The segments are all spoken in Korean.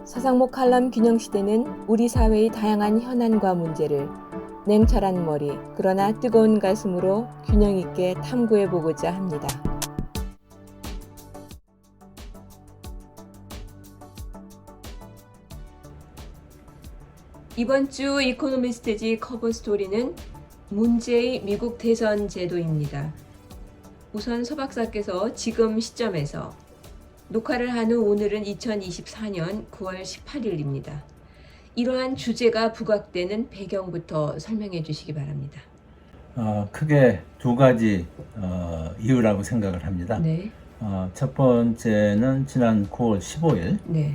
서상목 칼럼 균형 시대는 우리 사회의 다양한 현안과 문제를 냉철한 머리, 그러나 뜨거운 가슴으로 균형 있게 탐구해 보고자 합니다. 이번 주 이코노미스트지 커버 스토리는 문제의 미국 대선 제도입니다. 우선 서 박사께서 지금 시점에서 녹화를 한 후 오늘은 2024년 9월 18일입니다. 이러한 주제가 부각되는 배경부터 설명해 주시기 바랍니다. 크게 두 가지 이유라고 생각을 합니다. 네. 첫 번째는 지난 9월 15일 네.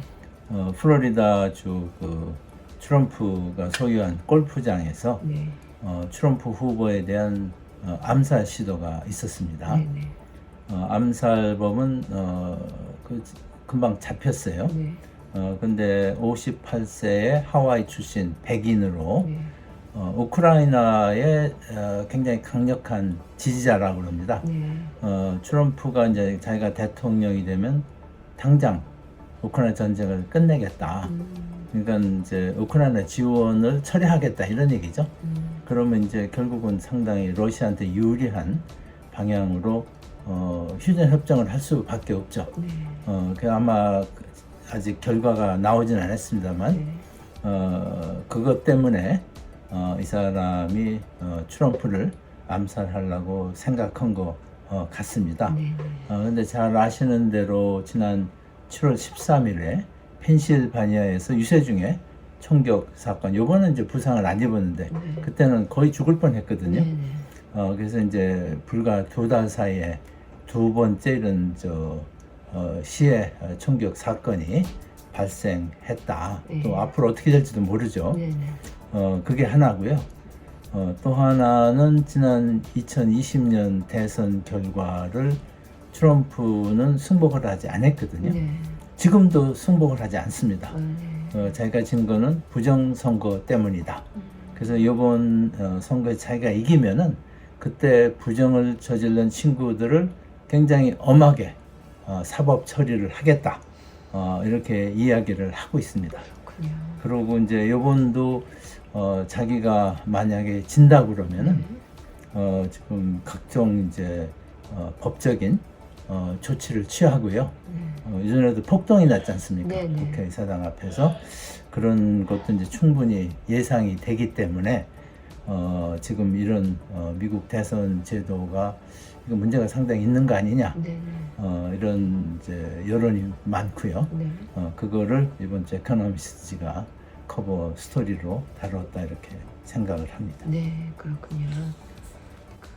플로리다주 트럼프가 소유한 골프장에서 네. 트럼프 후보에 대한 암살 시도가 있었습니다. 네. 네. 암살범은 금방 잡혔어요. 네. 근데 58세의 하와이 출신 백인으로 네. 우크라이나의 굉장히 강력한 지지자라고 합니다. 네. 트럼프가 이제 자기가 대통령이 되면 당장 우크라이나 전쟁을 끝내겠다. 그러니까 이제 우크라이나 지원을 철회하겠다 이런 얘기죠. 그러면 이제 결국은 상당히 러시아한테 유리한 방향으로 휴전 협정을 할 수밖에 없죠. 네. 그 아마 아직 결과가 나오진 않았습니다만 네. 그것 때문에 이 사람이 트럼프를 암살하려고 생각한 것 같습니다. 네. 근데 잘 아시는 대로 지난 7월 13일에 펜실바니아에서 유세 중에 총격 사건, 요번은 이제 부상을 안 입었는데 네. 그때는 거의 죽을 뻔했거든요. 네. 그래서 이제 불과 2달 사이에 두 번째 이런 시해 총격 사건이 발생했다. 네. 또 앞으로 어떻게 될지도 모르죠. 네. 그게 하나고요. 또 하나는 지난 2020년 대선 결과를 트럼프는 승복을 하지 않았거든요. 네. 지금도 승복을 하지 않습니다. 네. 자기가 진 거는 부정선거 때문이다. 그래서 이번 선거에 자기가 이기면은 그때 부정을 저지른 친구들을 굉장히 엄하게 사법 처리를 하겠다. 이렇게 이야기를 하고 있습니다. 그렇군요. 그리고 이제 이번도 자기가 만약에 진다 그러면은 지금 각종 이제 법적인 조치를 취하고요. 예전에도 폭동이 났지 않습니까? 네, 네. 국회의사당 앞에서 그런 것도 이제 충분히 예상이 되기 때문에 지금 이런 미국 대선 제도가 이거 문제가 상당히 있는 거 아니냐 네. 이런 이제 여론이 많고요. 네. 그거를 이번 주 에코노미스트가 커버 스토리로 다뤘다 이렇게 생각을 합니다. 네, 그렇군요.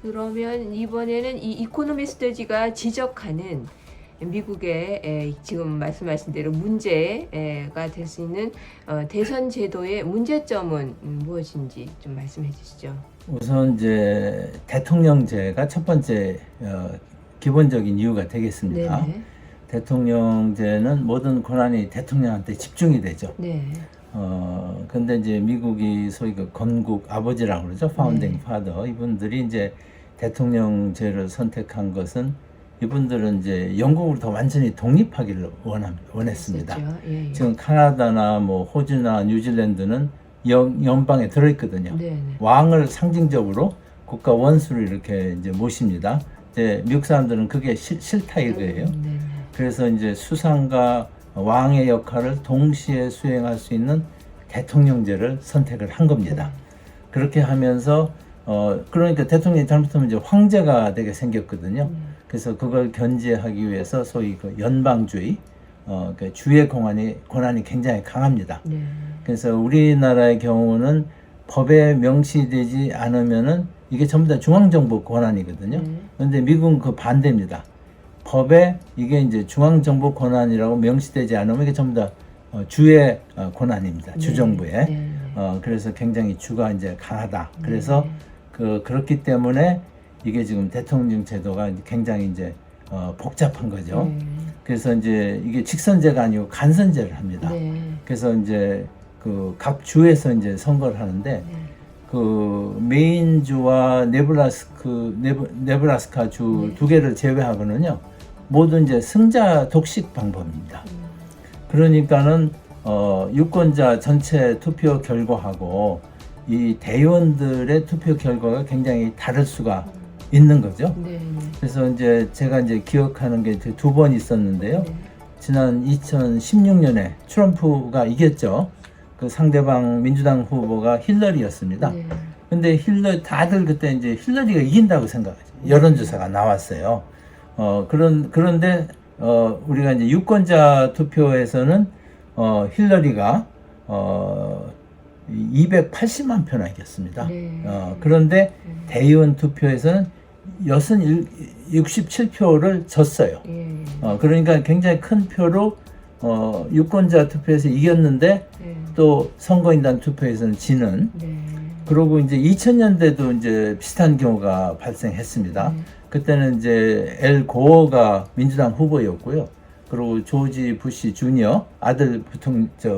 그러면 이번에는 이 이코노미스트지가 지적하는 미국의 지금 말씀하신 대로 문제가 될 수 있는 대선 제도의 문제점은 무엇인지 좀 말씀해 주시죠. 우선 이제 대통령제가 첫 번째 기본적인 이유가 되겠습니다. 네네. 대통령제는 모든 권한이 대통령한테 집중이 되죠. 네. 근데 이제 미국이 소위 그 건국 아버지라고 그러죠. 파운딩 네. 파더. 이분들이 이제 대통령제를 선택한 것은 이분들은 이제 영국으로부터 완전히 독립하기를 원했습니다. 그렇죠. 예, 예. 지금 카나다나 뭐 호주나 뉴질랜드는 연방에 들어있거든요. 네. 왕을 상징적으로 국가 원수를 이렇게 이제 모십니다. 이제 미국 사람들은 그게 싫다 이거예요. 네. 그래서 이제 수상과 왕의 역할을 동시에 수행할 수 있는 대통령제를 선택을 한 겁니다. 그렇게 하면서 그러니까 대통령이 잘못하면 이제 황제가 되게 생겼거든요. 그래서 그걸 견제하기 위해서 소위 그 연방주의, 그 주의 권한이 굉장히 강합니다. 네. 그래서 우리나라의 경우는 법에 명시되지 않으면은 이게 전부 다 중앙정부 권한이거든요. 그런데 미국은 그 반대입니다. 법에 이게 이제 중앙정부 권한이라고 명시되지 않으면 이게 전부 다 주의 권한입니다. 주정부의. 네. 그래서 굉장히 주가 이제 강하다. 그래서 그렇기 때문에 이게 지금 대통령 제도가 굉장히 이제 복잡한 거죠. 그래서 이제 이게 직선제가 아니고 간선제를 합니다. 네. 그래서 이제 그 각 주에서 이제 선거를 하는데 그 메인주와 네브라스카 주 두 개를 제외하고는요 모두 이제 승자 독식 방법입니다. 그러니까는 유권자 전체 투표 결과하고 이 대의원들의 투표 결과가 굉장히 다를 수가 있는 거죠. 네. 그래서 이제 제가 이제 기억하는 게 두 번 있었는데요. 네. 지난 2016년에 트럼프가 이겼죠. 그 상대방 민주당 후보가 힐러리였습니다. 네. 근데 다들 그때 이제 힐러리가 이긴다고 생각하죠. 여론조사가 나왔어요. 그런데 우리가 이제 유권자 투표에서는 힐러리가 280만 표나 이겼습니다. 네. 그런데 대의원 투표에서는 67표를 졌어요. 예. 그러니까 굉장히 큰 표로 유권자 투표에서 이겼는데 네. 또 선거인단 투표에서는 지는. 네. 그러고 이제 2000년대도 이제 비슷한 경우가 발생했습니다. 그때는 이제 엘 고어가 민주당 후보였고요. 그리고 조지 부시 주니어 아들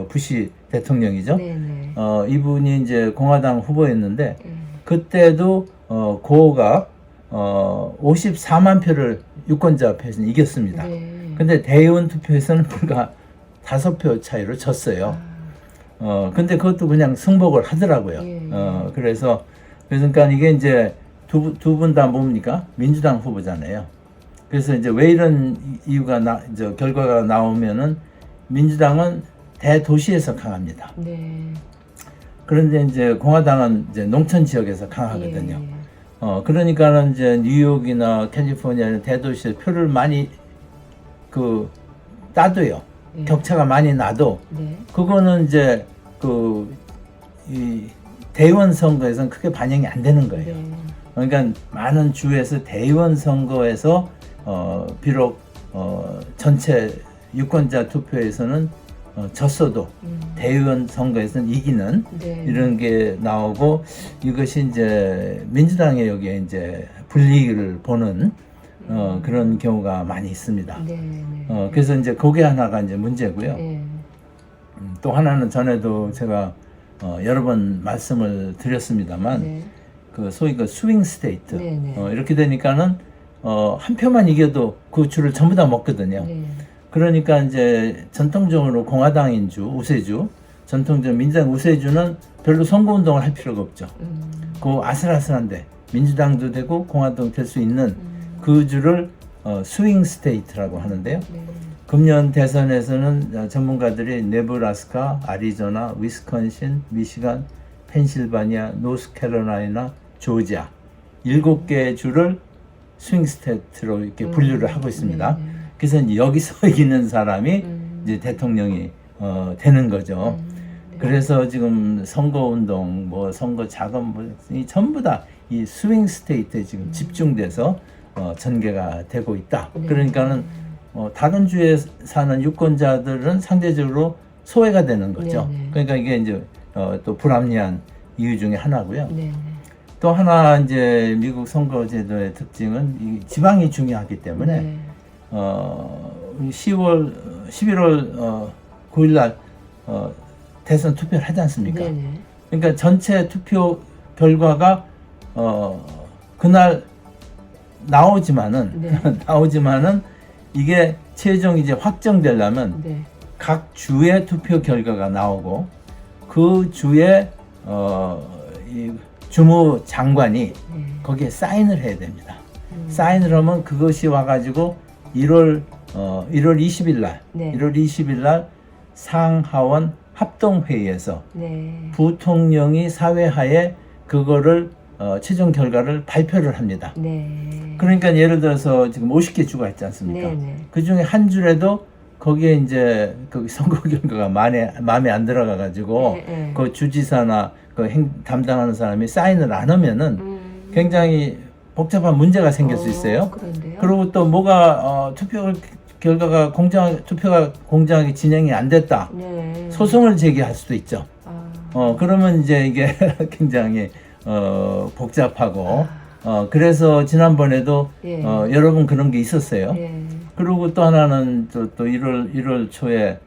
부시 대통령이죠. 네. 네. 이분이 이제 공화당 후보였는데 예. 그때도 고어가 54만 표를 유권자 표에서는 이겼습니다. 네. 근데 대의원 투표에서는 불과 5표 차이로 졌어요. 근데 그것도 그냥 승복을 하더라고요. 예. 그러니까 이게 이제 두 분 다 뭡니까? 민주당 후보잖아요. 그래서 이제 왜 이런 이유가 결과가 나오면은 민주당은 대도시에서 강합니다. 네. 그런데 이제 공화당은 이제 농촌 지역에서 강하거든요. 예. 그러니까는 이제 뉴욕이나 캘리포니아 이런 대도시에 표를 많이 따도요. 예. 격차가 많이 나도 네. 그거는 이제 이 대의원 선거에서는 크게 반영이 안 되는 거예요. 네. 그러니까 많은 주에서 대의원 선거에서 비록 전체 유권자 투표에서는 졌어도 대의원 선거에서는 이기는 네. 이런 게 나오고 이것이 이제 민주당의 여기에 이제 불리기를 보는 그런 경우가 많이 있습니다. 네. 네. 그래서 이제 그게 하나가 이제 문제고요. 예. 또 하나는 전에도 제가 여러 번 말씀을 드렸습니다만 네. 그 소위 그 스윙 스테이트 네, 네. 이렇게 되니까는 한 표만 이겨도 그 주를 전부 다 먹거든요. 네. 그러니까 이제 전통적으로 공화당인 주, 우세주, 전통적 민주당 우세주는 별로 선거운동을 할 필요가 없죠. 그 아슬아슬한데 민주당도 되고 공화당도 될 수 있는 그 주를 스윙 스테이트라고 하는데요. 네. 금년 대선에서는 전문가들이 네브라스카, 아리조나, 위스콘신, 미시간, 펜실바니아, 노스캐롤라이나, 조지아 7개의 주를 스윙 스테이트로 이렇게 분류를 하고 있습니다. 네. 그래서 이제 여기서 이기는 사람이 이제 대통령이 되는 거죠. 네. 그래서 지금 선거운동, 뭐 선거 자금, 이 전부 다 이 스윙 스테이트에 지금 집중돼서 전개가 되고 있다. 네. 그러니까는 다른 주에 사는 유권자들은 상대적으로 소외가 되는 거죠. 네, 네. 그러니까 이게 이제 또 불합리한 이유 중에 하나고요. 네. 또 하나 이제 미국 선거제도의 특징은 이 지방이 중요하기 때문에 네. 11월 9일 날 대선 투표를 하지 않습니까? 네. 네. 그러니까 전체 투표 결과가 그날 나오지만은 네. 나오지만은 이게 최종 이제 확정되려면 네. 각 주의 투표 결과가 나오고 그 주의 이 주무 장관이 네. 거기에 사인을 해야 됩니다. 사인을 하면 그것이 와가지고 1월 20일 날, 네. 1월 20일 날 상하원 합동회의에서 네. 부통령이 사회하에 그거를 최종 결과를 발표를 합니다. 네. 그러니까 예를 들어서 지금 50개 주가 있지 않습니까? 네. 네. 그 중에 한 줄에도 거기에 이제 그 선거 결과가 마음에 안 들어가 가지고 네, 네. 그 주지사나 그 담당하는 사람이 사인을 안 하면은 굉장히 복잡한 문제가 생길 수 있어요. 그런데요? 그리고 또 뭐가 투표가 공정하게 진행이 안 됐다. 네. 소송을 제기할 수도 있죠. 그러면 이제 이게 굉장히 복잡하고 그래서 지난번에도 예. 여러 번 그런 게 있었어요. 예. 그리고 또 하나는 또 1월 초에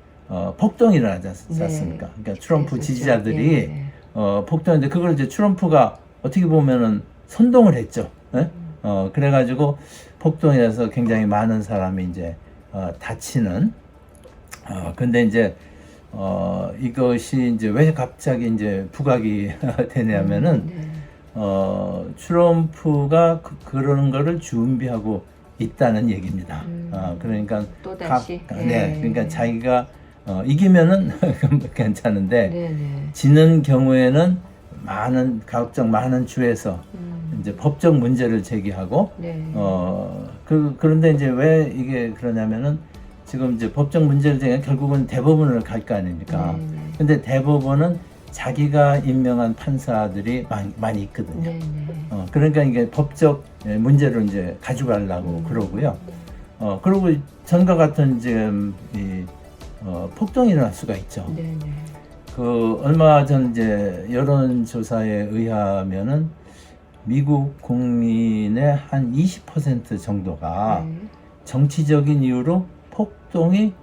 폭동이 일어나지 네. 않습니까? 그러니까 트럼프 있었죠. 지지자들이 예. 폭동인데 그걸 이제 트럼프가 어떻게 보면은 선동을 했죠. 예? 그래가지고 폭동이라서 굉장히 많은 사람이 이제 다치는. 근데 이제 이것이 이제 왜 갑자기 이제 부각이 되냐면은 네. 트럼프가 그런 거를 준비하고 있다는 얘기입니다. 그러니까 또다시. 네, 그러니까 자기가 이기면은 괜찮은데 네, 네. 지는 경우에는 가급적 많은 주에서 이제 법적 문제를 제기하고 네. 그런데 이제 왜 이게 그러냐면은 지금 이제 법적 문제를 제기하면 결국은 대법원을 갈 거 아닙니까? 네, 네. 근데 대법원은 자기가 임명한 판사들이 많이 있거든요. 네, 네. 그러니까 이게 법적 문제로 이제 가져가려고 그러고요. 그리고 전과 같은 지금 폭동이 일어날 수가 있죠. 네, 네. 얼마 전 이제 여론조사에 의하면은 미국 국민의 한 20% 정도가 네. 정치적인 이유로 폭동이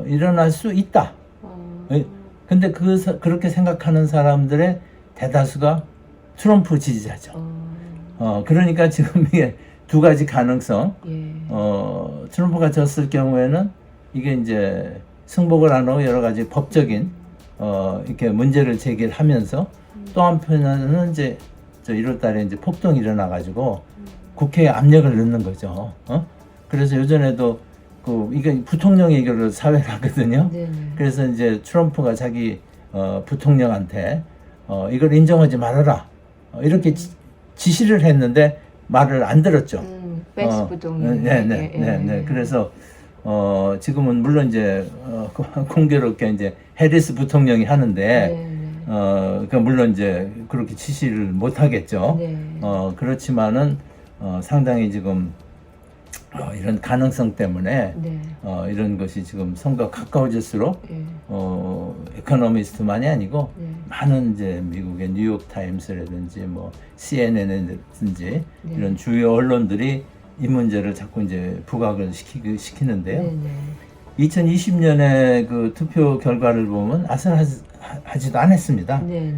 일어날 수 있다. 근데 그렇게 생각하는 사람들의 대다수가 트럼프 지지자죠. 그러니까 지금 이게 두 가지 가능성. 예. 트럼프가 졌을 경우에는 이게 이제 승복을 안 하고 여러 가지 법적인 이렇게 문제를 제기하면서 또 한편에는 이제 1월 달에 이제 폭동이 일어나 가지고 국회에 압력을 넣는 거죠. 그래서 요전에도 이게 부통령 얘기를 사회를 하거든요. 네, 네. 그래서 이제 트럼프가 자기 부통령한테 이걸 인정하지 말아라 이렇게 지시를 했는데 말을 안 들었죠. 밴스 부통령. 네. 그래서 지금은 물론 이제 공교롭게 이제 해리스 부통령이 하는데 네. 그러니까 물론 이제 그렇게 지시를 못 하겠죠. 네. 그렇지만은 상당히 지금 이런 가능성 때문에 네. 이런 것이 지금 선거가 가까워질수록 예. 에코노미스트만이 아니고 네. 많은 이제 미국의 뉴욕 타임스라든지 뭐 CNN이라든지 네. 이런 주요 언론들이 이 문제를 자꾸 이제 부각을 시키는데요. 네, 네. 2020년에 그 투표 결과를 보면 아슬하지도 않았습니다. 네, 네.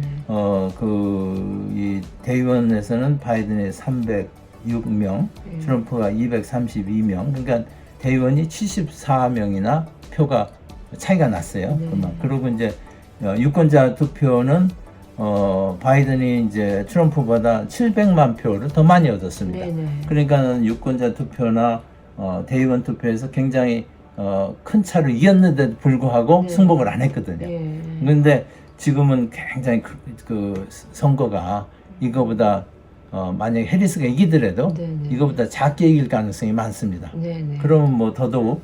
이 대의원에서는 바이든이 306명, 네. 트럼프가 232명, 그러니까 대의원이 74명이나 표가 차이가 났어요. 네. 그리고 이제 유권자 투표는 바이든이 이제 트럼프보다 700만 표를 더 많이 얻었습니다. 네, 네. 그러니까 유권자 투표나 대의원 투표에서 굉장히 큰 차로 이겼는데도 불구하고 네. 승복을 안 했거든요. 예. 그런데 지금은 굉장히 그 선거가 이거보다 만약에 해리스가 이기더라도 네, 네. 이거보다 작게 이길 가능성이 많습니다. 네, 네. 그러면 뭐 더더욱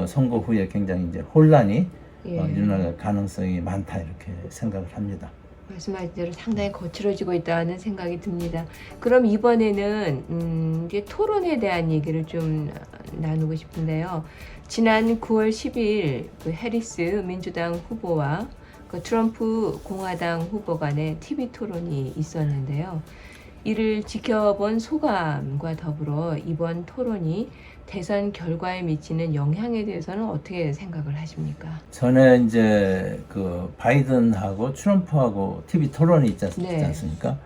선거 후에 굉장히 이제 혼란이 예. 일어날 가능성이 많다 이렇게 생각을 합니다. 말씀하신 대로 상당히 거칠어지고 있다는 생각이 듭니다. 그럼 이번에는 이제 토론에 대한 얘기를 좀 나누고 싶은데요. 지난 9월 10일 그 해리스 민주당 후보와 그 트럼프 공화당 후보 간의 TV 토론이 있었는데요. 이를 지켜본 소감과 더불어 이번 토론이 대선 결과에 미치는 영향에 대해서는 어떻게 생각을 하십니까? 전에 이제 그 바이든하고 트럼프하고 TV 토론이 있지 네. 않습니까?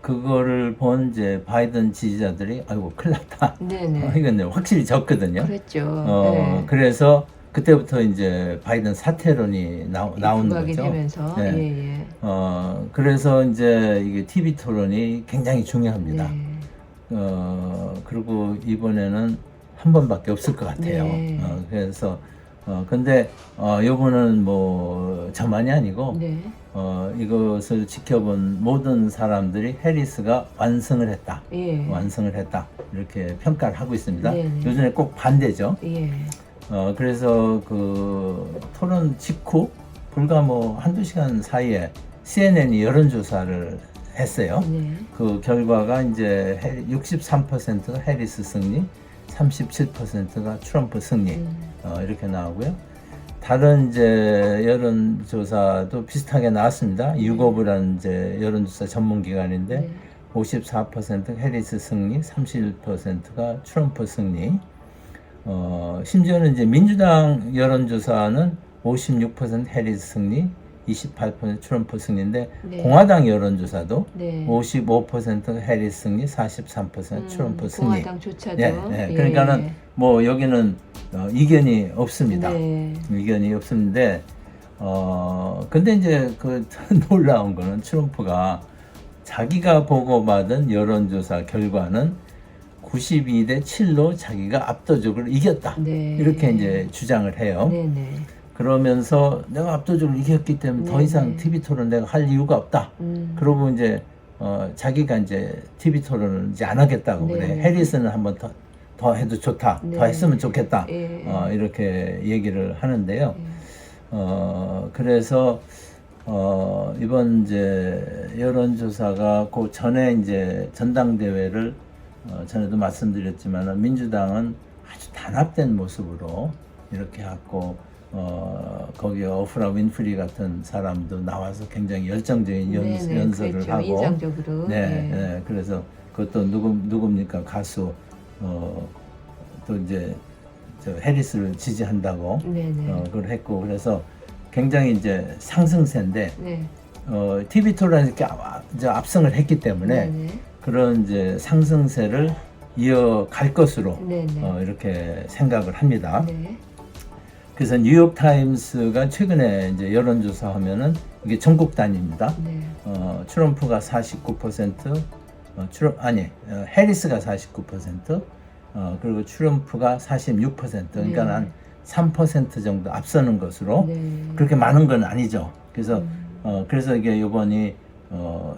그거를 본 이제 바이든 지지자들이 아이고 큰일 났다. 네네. 이건 이제 확실히 졌거든요. 그랬죠. 네. 그래서 그때부터 이제 바이든 사퇴론이 나오는 부각이 거죠. 되면서 네. 예, 예. 그래서 이제 이게 TV 토론이 굉장히 중요합니다. 네. 그리고 이번에는 한 번밖에 없을 것 같아요. 네. 그래서 근데 요거는 뭐 저만이 아니고 네. 이것을 지켜본 모든 사람들이 해리스가 완승을 했다. 예. 완승을 했다. 이렇게 평가를 하고 있습니다. 네네. 요즘에 꼭 반대죠. 예. 그래서 그 토론 직후 불과 뭐 한두 시간 사이에 CNN이 여론조사를 했어요. 네. 그 결과가 이제 63%가 해리스 승리, 37%가 트럼프 승리 이렇게 나오고요. 다른 이제 여론조사도 비슷하게 나왔습니다. 유거브라는 이제 여론조사 전문기관인데 네. 54% 해리스 승리, 31%가 트럼프 승리. 심지어는 이제 민주당 여론조사는 56% 해리스 승리, 28% 트럼프 승리인데 네. 공화당 여론조사도 네. 55% 해리스 승리, 43% 트럼프 승리. 공화당조차도. 네, 네. 예. 그러니까는 뭐 여기는 이견이 없습니다. 네. 이견이 없는데 근데 이제 그 놀라운 거는 트럼프가 자기가 보고받은 여론조사 결과는 92대 7로 자기가 압도적으로 이겼다. 네. 이렇게 이제 주장을 해요. 네네. 그러면서 내가 압도적으로 이겼기 때문에 더 네네. 이상 TV 토론 내가 할 이유가 없다. 그러고 이제 자기가 이제 TV 토론을 이제 안 하겠다고 네네. 그래. 해리스는 한번 더 해도 좋다. 네. 더 했으면 좋겠다. 예. 이렇게 얘기를 하는데요. 예. 그래서 이번 이제 여론조사가 그 전에 이제 전당대회를 전에도 말씀드렸지만 민주당은 아주 단합된 모습으로 이렇게 하고 거기에 오프라 윈프리 같은 사람도 나와서 굉장히 열정적인 네네, 연설을 그랬죠. 하고 인상적으로. 네, 예. 네, 그래서 그것도 누굽니까 가수 또 이제 저 해리스를 지지한다고 네네. 그걸 했고 그래서 굉장히 이제 상승세인데 네. TV 토론에서 이렇게 이제 압승을 했기 때문에 네네. 그런 이제 상승세를 이어갈 것으로 네네. 이렇게 생각을 합니다. 네. 그래서 뉴욕 타임스가 최근에 이제 여론조사 하면은 이게 전국 단위입니다. 네. 트럼프가 49%, 해리스가 49%, 그리고 트럼프가 46%, 그러니까 네. 한 3% 정도 앞서는 것으로 네. 그렇게 많은 건 아니죠. 그래서 그래서 이게 이번이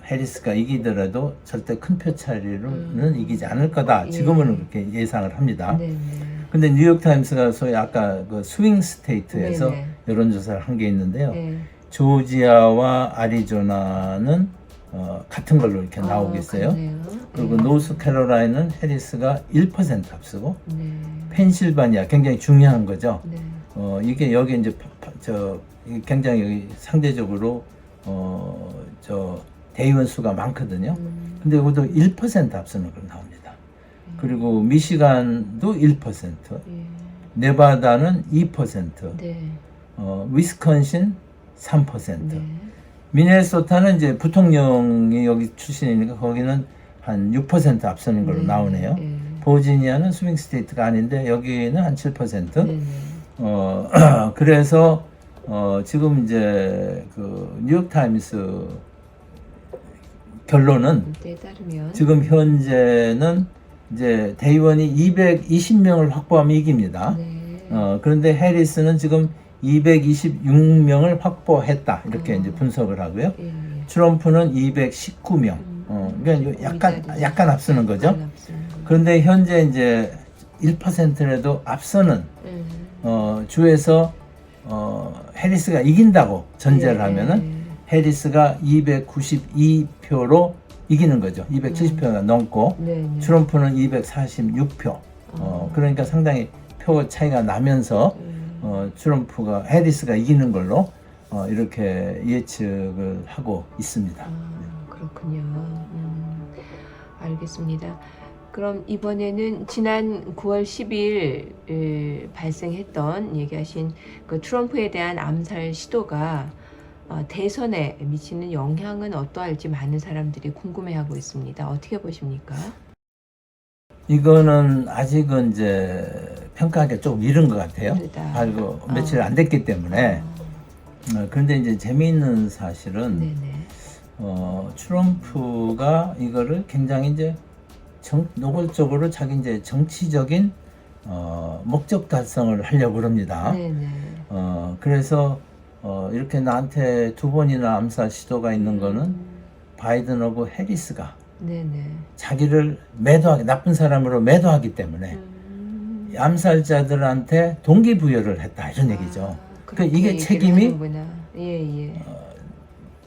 해리스가 이기더라도 절대 큰 표 차이로는 이기지 않을 거다. 예. 지금은 그렇게 예상을 합니다. 네네. 근데 뉴욕 타임스가 소위 아까 그 스윙 스테이트에서 네네. 여론조사를 한 게 있는데요. 네. 조지아와 아리조나는 같은 걸로 이렇게 나오고 있어요. 같네요. 그리고 네. 노스캐롤라이나는 해리스가 1% 앞서고 네. 펜실바니아 굉장히 중요한 거죠. 네. 이게 여기 이제 이게 굉장히 여기 상대적으로 저 대의원 수가 많거든요. 근데 이것도 1% 앞서는 걸로 나옵니다. 그리고 미시간도 1%, 예. 네바다는 2%, 네. 위스콘신 3%. 네. 미네소타는 이제 부통령이 여기 출신이니까 거기는 한 6% 앞서는 걸로 네. 나오네요. 네. 버지니아는 스윙 스테이트가 아닌데 여기는 한 7%. 네네. 그래서 지금 이제 그 뉴욕 타임스 결론은 때에 따르면 지금 현재는 이제 대의원이 220명을 확보하면 이깁니다. 네. 그런데 해리스는 지금 226명을 확보했다. 이렇게 이제 분석을 하고요. 예. 트럼프는 219명. 그러니까 약간 앞서는 거죠. 약간 앞서는 거. 그런데 현재 이제 1%라도 앞서는 주에서 해리스가 이긴다고 전제를 예. 하면은 해리스가 292표로 이기는 거죠. 270표가 넘고 네네. 트럼프는 246표. 그러니까 상당히 표 차이가 나면서 트럼프가 해리스가 이기는 걸로 이렇게 예측을 하고 있습니다. 그렇군요. 알겠습니다. 그럼 이번에는 지난 9월 10일 발생했던 얘기하신 그 트럼프에 대한 암살 시도가 대선에 미치는 영향은 어떠할지 많은 사람들이 궁금해하고 있습니다. 어떻게 보십니까? 이거는 아직은 이제 평가하기 조금 이른 것 같아요. 이르다. 아이고 며칠 안 됐기 때문에. 그런데 이제 재미있는 사실은 네네. 트럼프가 이거를 굉장히 이제 노골적으로 자기 이제 정치적인 목적 달성을 하려고 그럽니다. 네네. 그래서 이렇게 나한테 2번이나 암살 시도가 있는 거는 바이든하고 해리스가 네네. 자기를 매도하기 나쁜 사람으로 매도하기 때문에 암살자들한테 동기부여를 했다 이런 얘기죠. 그러니까 이게 책임이 예.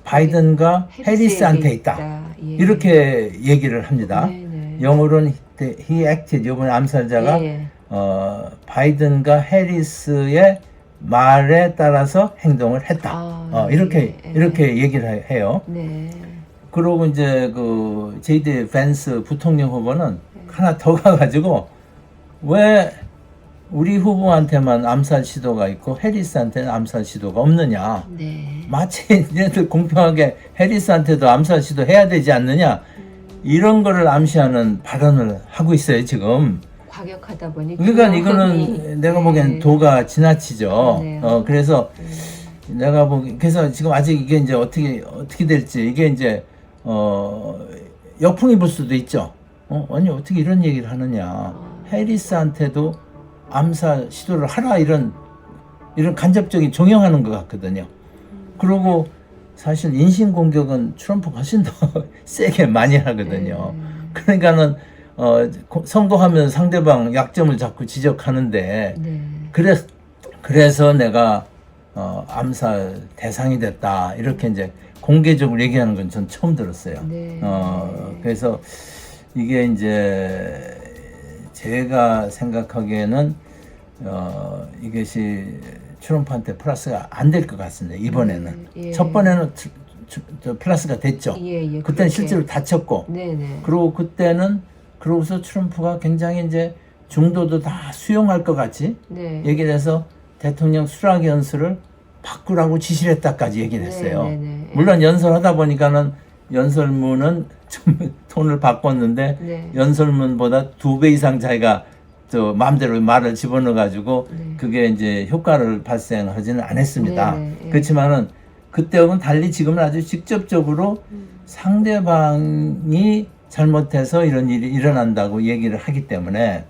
바이든과 해리스한테 있다. 예. 이렇게 얘기를 합니다. 네네. 영어로는 he acted 이번 암살자가 예. 바이든과 해리스의 말에 따라서 행동을 했다. 이렇게 얘기를 해요. 네. 그러고 이제 그 제이디 밴스 부통령 후보는 하나 더 가가지고 왜 우리 후보한테만 암살 시도가 있고 해리스한테는 암살 시도가 없느냐? 네. 마치 얘네들 공평하게 해리스한테도 암살 시도 해야 되지 않느냐? 이런 거를 암시하는 발언을 하고 있어요 지금. 과격하다 보니 그러니까 그런 이거는 이- 내가 보기엔 네. 도가 지나치죠. 네. 그래서 내가 보기 그래서 지금 아직 이게 이제 어떻게 될지 이게 이제 역풍이 불 수도 있죠. 아니 어떻게 이런 얘기를 하느냐. 해리스한테도 암살 시도를 하라 이런 간접적인 종용하는 것 같거든요. 그리고 사실 인신 공격은 트럼프가 훨씬 더 세게 많이 하거든요. 그러니까는 선거하면 상대방 약점을 자꾸 지적하는데 네. 그래서 내가 암살 대상이 됐다 이렇게 이제 공개적으로 얘기하는 건 전 처음 들었어요. 네. 그래서 이게 이제 제가 생각하기에는 이것이 트럼프한테 플러스가 안 될 것 같습니다. 이번에는 예. 첫 번에는 플러스가 됐죠. 예, 예, 그때는 그렇게. 실제로 다쳤고 네네. 그리고 그때는 그러고서 트럼프가 굉장히 이제 중도도 다 수용할 것 같이 네. 얘기를 해서 대통령 수락 연설을 바꾸라고 지시를 했다까지 얘기를 했어요. 네네네. 물론 연설하다 보니까는 연설문은 좀 톤을 바꿨는데 네. 연설문보다 2배 이상 자기가 저 마음대로 말을 집어넣어 가지고 네. 그게 이제 효과를 발생하지는 않았습니다. 네네, 예. 그렇지만은 그때하고는 달리 지금은 아주 직접적으로 상대방이 잘못해서 이런 일이 일어난다고 얘기를 하기 때문에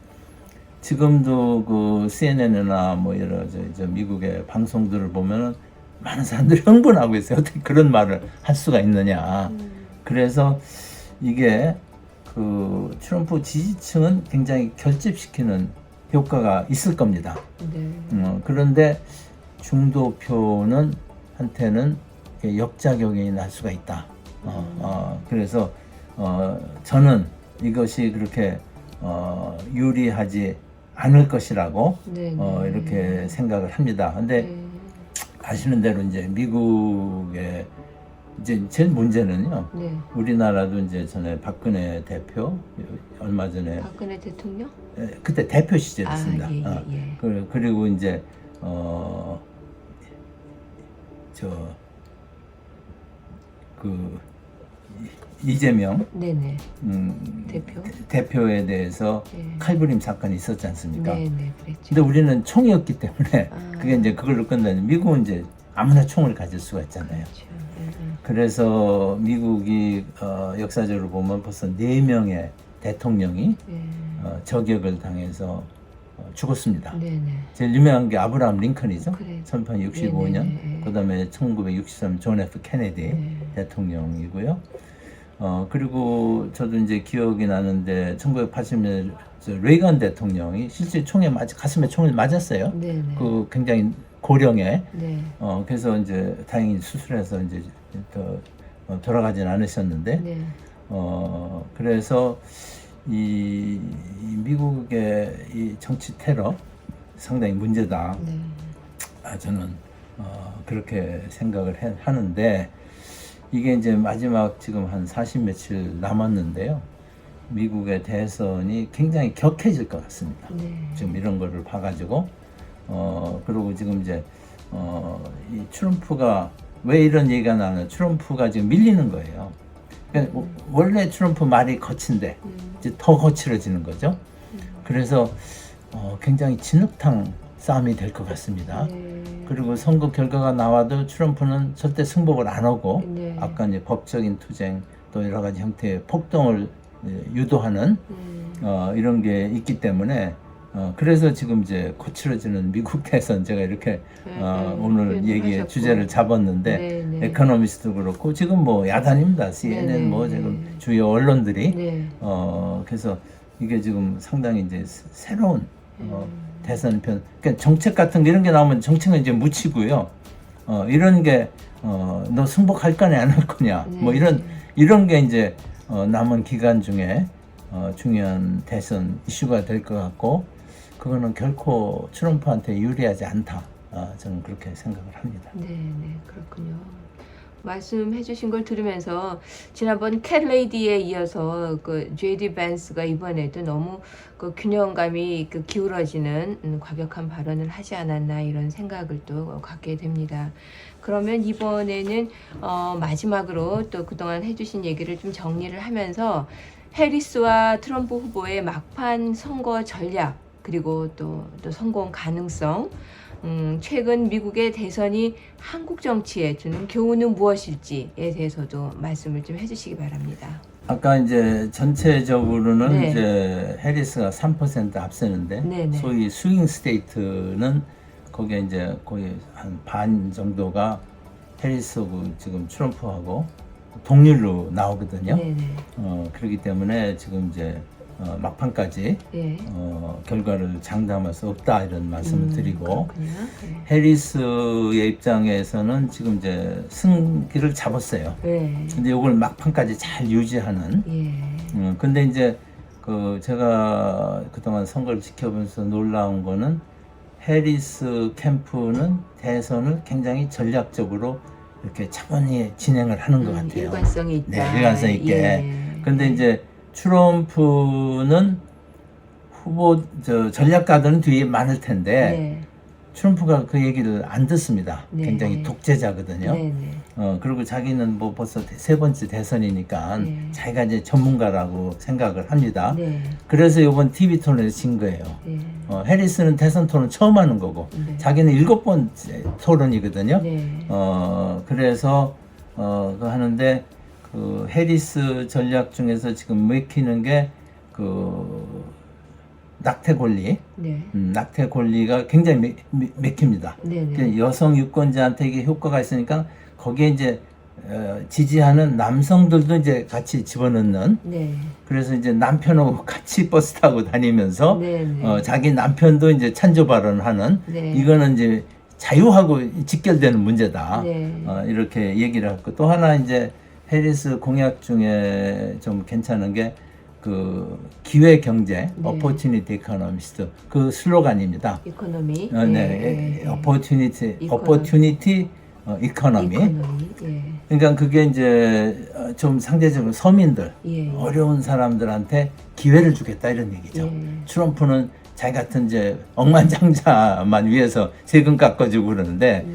지금도 그 CNN이나 뭐 여러 저 미국의 방송들을 보면은 많은 사람들이 흥분하고 있어요. 어떻게 그런 말을 할 수가 있느냐. 그래서 이게 그 트럼프 지지층은 굉장히 결집시키는 효과가 있을 겁니다. 네. 그런데 중도표는 한테는 역작용이 날 수가 있다. 그래서 저는 이것이 그렇게 유리하지 않을 것이라고 네. 이렇게 생각을 합니다. 근데 네. 아시는 대로 이제 미국의 이제 제일 문제는요. 네. 우리나라도 이제 전에 박근혜 대표 얼마 전에 박근혜 대통령? 그때 대표 시절이었습니다. 아, 예, 예. 그리고 이제 그 이재명 네네. 대표에 대해서 예. 칼부림 사건이 있었지 않습니까? 네네, 그랬죠. 근데 우리는 총이었기 때문에 아. 그게 이제 그걸로 끝나는 미국은 이제 아무나 총을 가질 수가 있잖아요. 그렇죠. 그래서 미국이 역사적으로 보면 벌써 4명의 대통령이 저격을 당해서 죽었습니다. 네네. 제일 유명한 게 아브라함 링컨이죠. 그래. 1865년. 네네. 그다음에 1963 존 F 케네디 네. 대통령이고요. 그리고 저도 이제 기억이 나는데 1980년 레이건 대통령이 실제 가슴에 총을 맞았어요. 네네. 그 굉장히 고령에. 네. 그래서 이제 다행히 수술해서 이제 돌아가진 않으셨는데. 네. 그래서 이 미국의 이 정치 테러 상당히 문제다. 네. 저는 그렇게 생각을 하는데 이게 이제 마지막 지금 한 40 며칠 남았는데요. 미국의 대선이 굉장히 격해질 것 같습니다. 네. 지금 이런 거를 봐가지고 그리고 지금 이제 이 트럼프가 왜 이런 얘기가 나는 트럼프가 지금 밀리는 거예요. 그러니까 원래 트럼프 말이 거친데 이제 더 거칠어지는 거죠. 그래서 굉장히 진흙탕 싸움이 될 것 같습니다. 네. 그리고 선거 결과가 나와도 트럼프는 절대 승복을 안 하고 네. 아까 이제 법적인 투쟁 또 여러 가지 형태의 폭동을 유도하는 이런 게 있기 때문에 그래서 지금 이제 거칠어지는 미국 대선 제가 이렇게 오늘 얘기의 하셨고. 주제를 잡았는데 네, 네. 에코노미스트도 그렇고 지금 뭐 야단입니다. CNN 네, 네. 뭐 지금 주요 언론들이 네. 그래서 이게 지금 상당히 이제 새로운 대선편 그러니까 정책 같은 게 이런 게 나오면 정책은 이제 묻히고요. 이런 게 너 승복할 거냐 안 할 거냐 네. 뭐 이런 게 이제 남은 기간 중에 중요한 대선 이슈가 될 것 같고 그거는 결코 트럼프한테 유리하지 않다. 저는 그렇게 생각을 합니다. 네, 그렇군요. 말씀해 주신 걸 들으면서 지난번 캣레이디에 이어서 그 J.D. 벤스가 이번에도 너무 그 균형감이 그 기울어지는 과격한 발언을 하지 않았나 이런 생각을 또 갖게 됩니다. 그러면 이번에는 마지막으로 또 그동안 해주신 얘기를 좀 정리를 하면서 해리스와 트럼프 후보의 막판 선거 전략 그리고 또 성공 가능성, 최근 미국의 대선이 한국 정치에 주는 교훈은 무엇일지에 대해서도 말씀을 좀 해주시기 바랍니다. 아까 이제 전체적으로는 네. 이제 해리스가 3% 앞서는데 네네. 소위 스윙 스테이트는 거기에 이제 거의 한 반 정도가 해리스하고 지금 트럼프하고 동률로 나오거든요. 네네. 그렇기 때문에 지금 이제 막판까지 예. 결과를 장담할 수 없다 이런 말씀을 드리고 그렇군요. 네. 해리스의 입장에서는 지금 이제 승기를 잡았어요. 네. 근데 이걸 막판까지 잘 유지하는. 예. 근데 이제 그 제가 그동안 선거를 지켜보면서 놀라운 거는 해리스 캠프는 대선을 굉장히 전략적으로 이렇게 차분히 진행을 하는 것 같아요. 일관성이 있다. 네, 일관성 있게. 예. 근데 이제 트럼프는 후보 전략가들은 뒤에 많을 텐데 네. 트럼프가 그 얘기를 안 듣습니다. 네. 굉장히 독재자거든요. 네네. 그리고 자기는 뭐 벌써 세 번째 대선이니까 네. 자기가 이제 전문가라고 생각을 합니다. 네. 그래서 이번 TV 토론에서 진 거예요. 네. 해리스는 대선 토론 처음 하는 거고 네. 자기는 7번째 토론이거든요. 네. 그래서 그거 하는데 그 해리스 전략 중에서 지금 맥히는 게 그 낙태 권리, 네. 낙태 권리가 굉장히 맥힙니다. 네네. 여성 유권자한테 이게 효과가 있으니까 거기에 이제 지지하는 남성들도 이제 같이 집어넣는. 네. 그래서 이제 남편하고 같이 버스 타고 다니면서 네네. 자기 남편도 이제 찬조 발언하는. 네. 이거는 이제 자유하고 직결되는 문제다. 네. 이렇게 얘기를 하고 또 하나 이제 해리스 공약 중에 좀 괜찮은 게 그 기회 경제, 네. opportunity economist 그 슬로건입니다. 이코노미. 네, 예. opportunity economy. 이코노미. 예. 그러니까 그게 이제 좀 상대적으로 서민들, 예. 어려운 사람들한테 기회를 주겠다 이런 얘기죠. 예. 트럼프는 자기 같은 이제 억만장자만 위해서 세금 깎아주고 그러는데,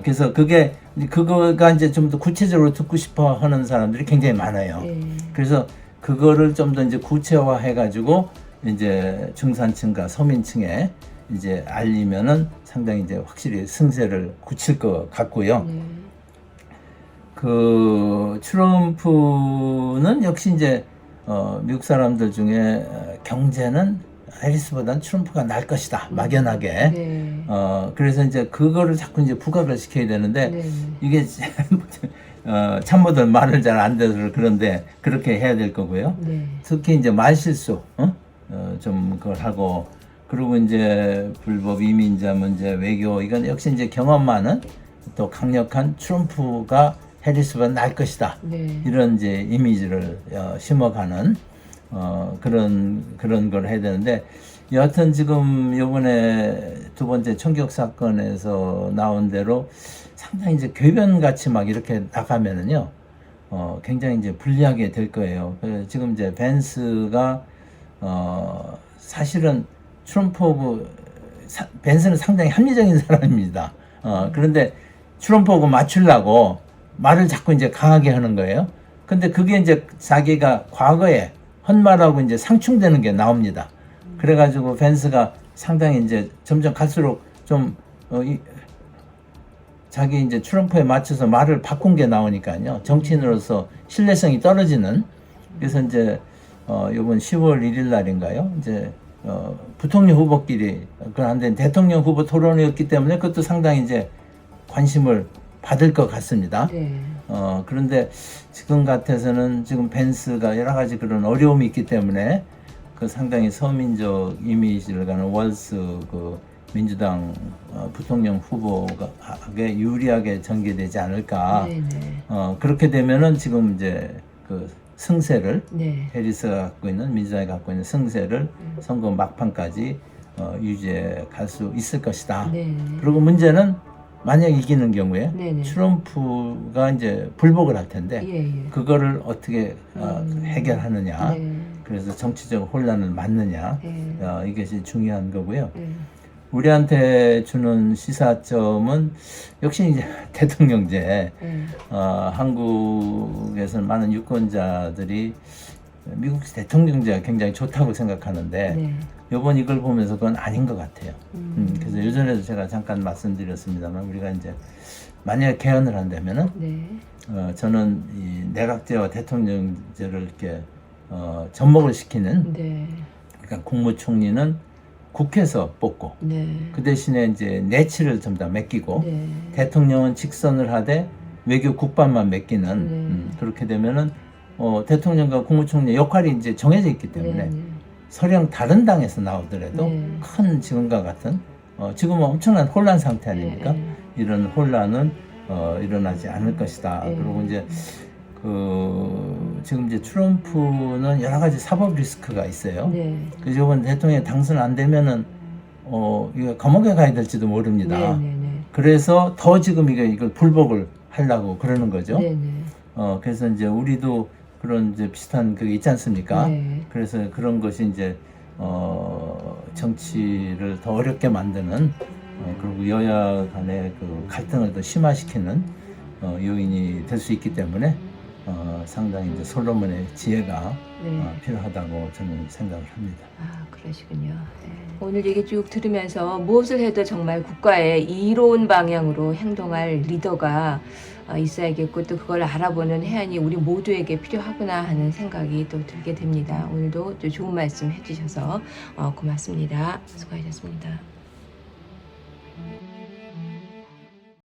그래서 그거가 이제 좀 더 구체적으로 듣고 싶어 하는 사람들이 굉장히 많아요. 예. 그래서 그거를 좀 더 이제 구체화해가지고 이제 중산층과 서민층에 이제 알리면은 상당히 이제 확실히 승세를 굳힐 것 같고요. 네. 그 트럼프는 역시 이제 미국 사람들 중에 경제는 해리스보다는 트럼프가 날 것이다 막연하게. 네. 그래서 이제 그거를 자꾸 이제 부각을 시켜야 되는데 네. 이게 참모들 말을 잘 안 들어서 그런데 그렇게 해야 될 거고요. 네. 특히 이제 말실수 좀 그걸 하고 그리고 이제 불법 이민자 문제 외교 이건 역시 이제 경험 많은 또 강력한 트럼프가 해리스보다 날 것이다. 네. 이런 이제 이미지를 심어가는 그런 걸 해야 되는데 여하튼 지금 요번에 두 번째 총격 사건에서 나온 대로 상당히 이제 궤변같이 막 이렇게 나가면은요 굉장히 이제 불리하게 될 거예요. 지금 이제 벤스가 사실은 트럼프하고 벤스는 상당히 합리적인 사람입니다. 그런데 트럼프하고 맞추려고 말을 자꾸 이제 강하게 하는 거예요. 근데 그게 이제 자기가 과거에 헛말하고 이제 상충되는 게 나옵니다. 그래가지고 벤스가 상당히 이제 점점 갈수록 좀 자기 이제 트럼프에 맞춰서 말을 바꾼 게 나오니까요. 정치인으로서 신뢰성이 떨어지는. 그래서 이제 이번 10월 1일 날인가요? 이제 부통령 후보끼리 그런데 대통령 후보 토론이었기 때문에 그것도 상당히 이제 관심을 받을 것 같습니다. 네. 그런데 지금 같아서는 지금 벤스가 여러 가지 그런 어려움이 있기 때문에 그 상당히 서민적 이미지를 가는 월스 그 민주당 부통령 후보에게 유리하게 전개되지 않을까. 네네. 그렇게 되면은 지금 이제 그 승세를 네. 해리스가 갖고 있는 민주당이 갖고 있는 승세를 선거 막판까지 유지해 갈 수 있을 것이다. 네. 그리고 문제는 만약 이기는 경우에 네네. 트럼프가 이제 불복을 할 텐데 예, 예. 그거를 어떻게 해결하느냐. 네. 그래서 정치적 혼란을 막느냐. 네. 이것이 중요한 거고요. 네. 우리한테 주는 시사점은 역시 이제 대통령제. 네. 한국에서는 많은 유권자들이 미국 대통령제가 굉장히 좋다고 생각하는데 네. 이번 이걸 보면서 그건 아닌 것 같아요. 음. 그래서 예전에도 제가 잠깐 말씀드렸습니다만 우리가 이제 만약에 개헌을 한다면은 네. 저는 이 내각제와 대통령제를 이렇게 접목을 시키는 네. 그러니까 국무총리는 국회에서 뽑고 네. 그 대신에 이제 내치를 좀 다 맡기고 네. 대통령은 직선을 하되 외교 국방만 맡기는 네. 그렇게 되면은 대통령과 국무총리 역할이 이제 정해져 있기 때문에 네. 설령 다른 당에서 나오더라도 네. 큰 지금과 같은 지금은 엄청난 혼란 상태 아닙니까? 네. 이런 혼란은 일어나지 않을 것이다. 네. 그리고 이제 지금 이제 트럼프는 여러 가지 사법 리스크가 있어요. 네. 그래서 이번 대통령이 당선 안 되면은 이거 감옥에 가야 될지도 모릅니다. 네. 네. 그래서 더 지금 이걸 불복을 하려고 그러는 거죠. 네. 네. 그래서 이제 우리도 그런 이제 비슷한 그게 있지 않습니까? 네. 그래서 그런 것이 이제 정치를 더 어렵게 만드는 그리고 여야 간의 그 갈등을 더 심화시키는 요인이 될 수 있기 때문에 상당히 이제 솔로몬의 지혜가 네. 필요하다고 저는 생각을 합니다. 아, 그러시군요. 네. 오늘 얘기 쭉 들으면서 무엇을 해도 정말 국가의 이로운 방향으로 행동할 리더가 있어야겠고 또 그걸 알아보는 해안이 우리 모두에게 필요하구나 하는 생각이 또 들게 됩니다. 오늘도 또 좋은 말씀 해주셔서 고맙습니다. 수고하셨습니다.